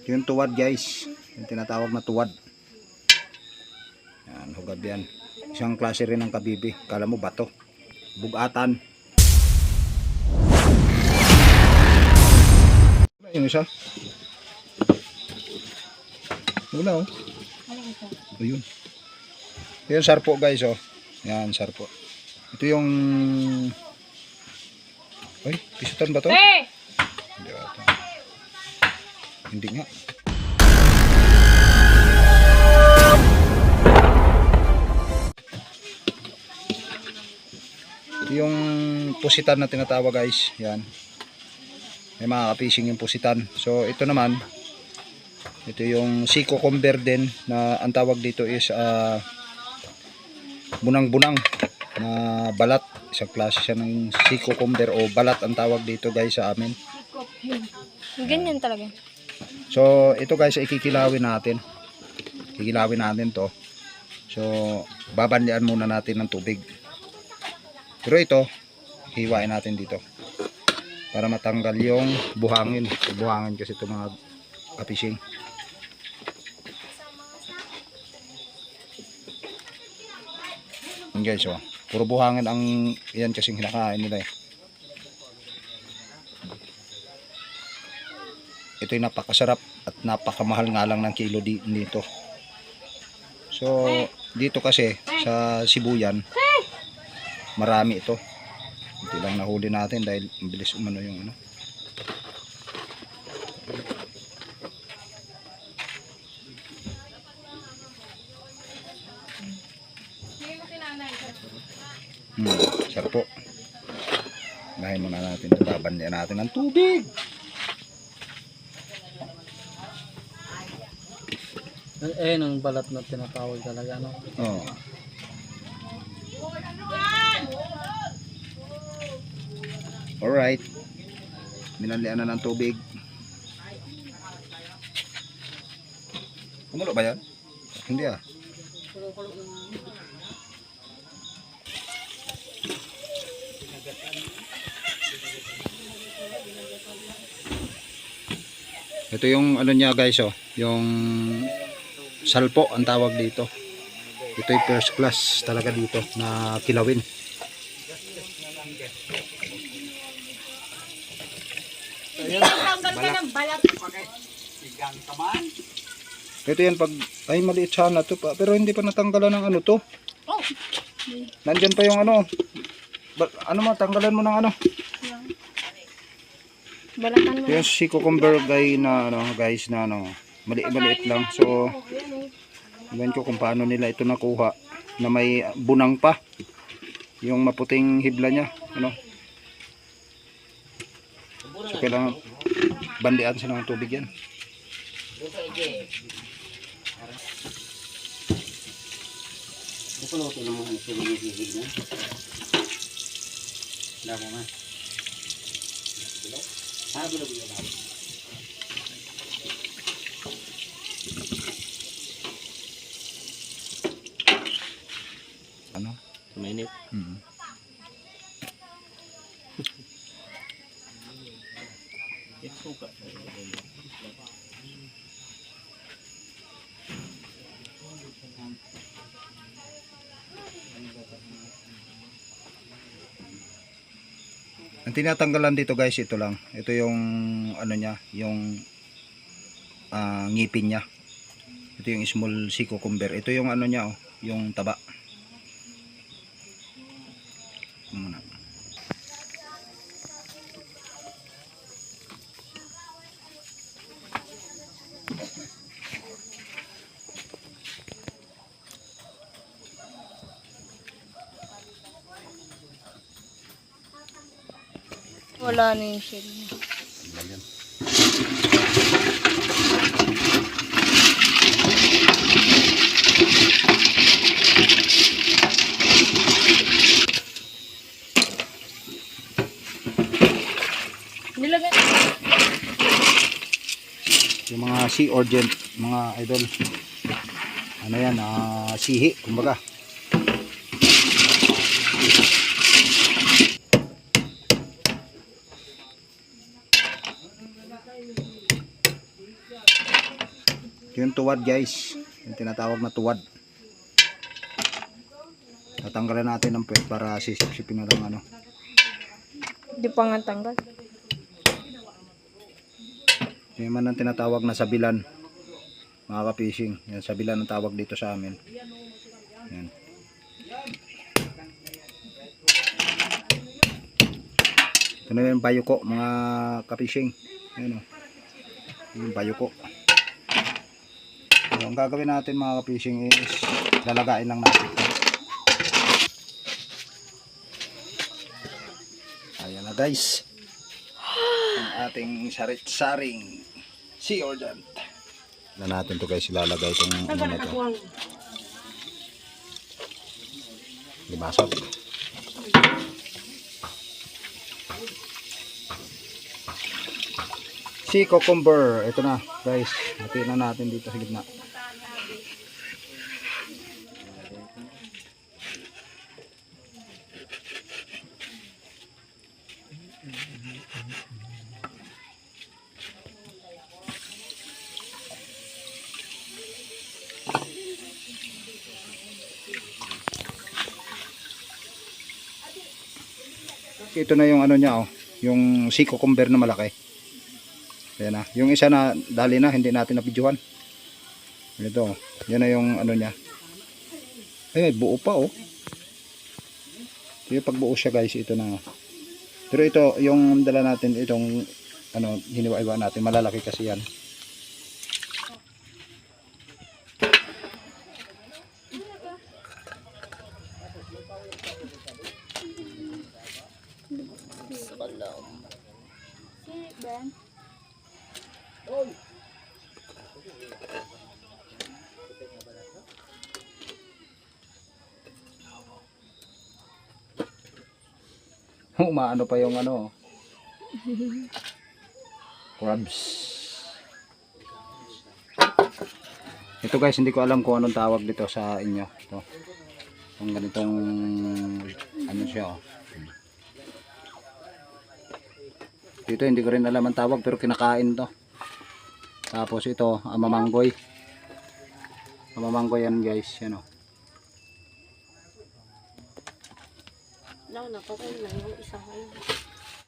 Yung tuwad guys, yung tinatawag na tuwad. Yan, hugad yan. Isang klase rin ng kabibi. Kala mo bato, bugatan. Yung isa wala oh. Ayun. Yan sarpo guys oh. Yan sarpo. Ito yung ay, pisutan ba to? Hindi ata. Hindi nga. Ito yung pusitan na tinatawag guys. Yan. May mga ka-fishing yung pusitan. So ito naman, ito yung sea cucumber din na ang tawag dito is bunang-bunang na balat. Isang klase siya ng sea cucumber o balat ang tawag dito guys sa amin. Ganyan talaga. So ito guys, ikikilawin natin. Kikilawin natin to. So babanlian muna natin ng tubig. Pero ito, hiwain natin dito para matanggal yung buhangin. Buhangin kasi ito mga ka-fishing. Yan guys, oh. Puro buhangin ang yan kasing kinakain nila eh. Ito yung napakasarap at napakamahal nga lang ng kilo dito. So dito kasi sa Sibuyan marami ito. Hindi lang nahuli natin dahil mabilis umano yung ano. Sarap po. Gahin muna natin ito. Babanlian natin ng tubig. Ang balat na tinatawag talaga, no? Oo. Alright. Minanlian na ng tubig. Kumulo ba yan? Hindi ah. Ito yung ano niya guys oh. Yung salpo ang tawag dito. Ito yung first class talaga dito na kilawin. Ito yan pag ay maliit sana to pa pero hindi pa natanggalan ng ano to. Oh. Nandiyan pa yung ano. Ano mo tanggalan mo ng ano? Balatan mo. Yung sea cucumber guys na ano guys na ano maliit lang. So iwan ko kung paano nila ito nakuha na may bunang pa. Yung maputing hibla niya, ano? So kailangan bandian sila ng tubig yan. Bukuluto naman ang sinunod-hihig na. Damo na. Bilo-bilo na. Ano? Mainit. Suka. Ang tinatanggalan dito guys, ito lang. Ito yung ano niya, yung ngipin niya. Ito yung small sea cucumber. Ito yung ano niya, oh, yung taba. Muna. Wala na yung shell niya. Nilagay. Yung mga sea urgent, mga idol. Ano yan, sihi, kumbaga. Yung tuwad guys, yung tinatawag na tuwad. Tatanggalan natin ng puwet para sisip-sipin na lang ano. Di pa nga tanggal. Yung man ang tinatawag na sabilan, mga ka-fishing. Yan, sabilan ang tawag dito sa amin. Yan. Ito na yung bayuko, mga ka-fishing. Yan o. Yung bayuko. So, ang gagawin natin mga ka-fishing is lalagain lang natin ito. Ayan na guys. Ang ating sarit-saring sea ordant. Na natin to guys, ilalagay itong ano na to. Libasag. Sea cucumber. Ito na guys. Hatiin na natin dito sa gitna. Ito na yung ano niya, oh, yung sea cucumber na malaki. Ayan na. Yung isa na dali na, hindi natin na-videohan. Ito, yan na yung ano niya. Ay, buo pa oh. Yung pagbuo siya guys, ito na. Pero ito, yung dala natin, itong ano, hiniwa-iwa natin, malalaki kasi yan. Umaano pa yung ano, crabs. Ito guys, hindi ko alam kung anong tawag dito sa inyo. Ito, yung ganitong ano siya, oh. Dito hindi ko rin alam ang tawag, pero kinakain to. Tapos ito, amamanggoy. Amamanggoy yan guys, yan oh. Lang na, patay lang yung isang kayo.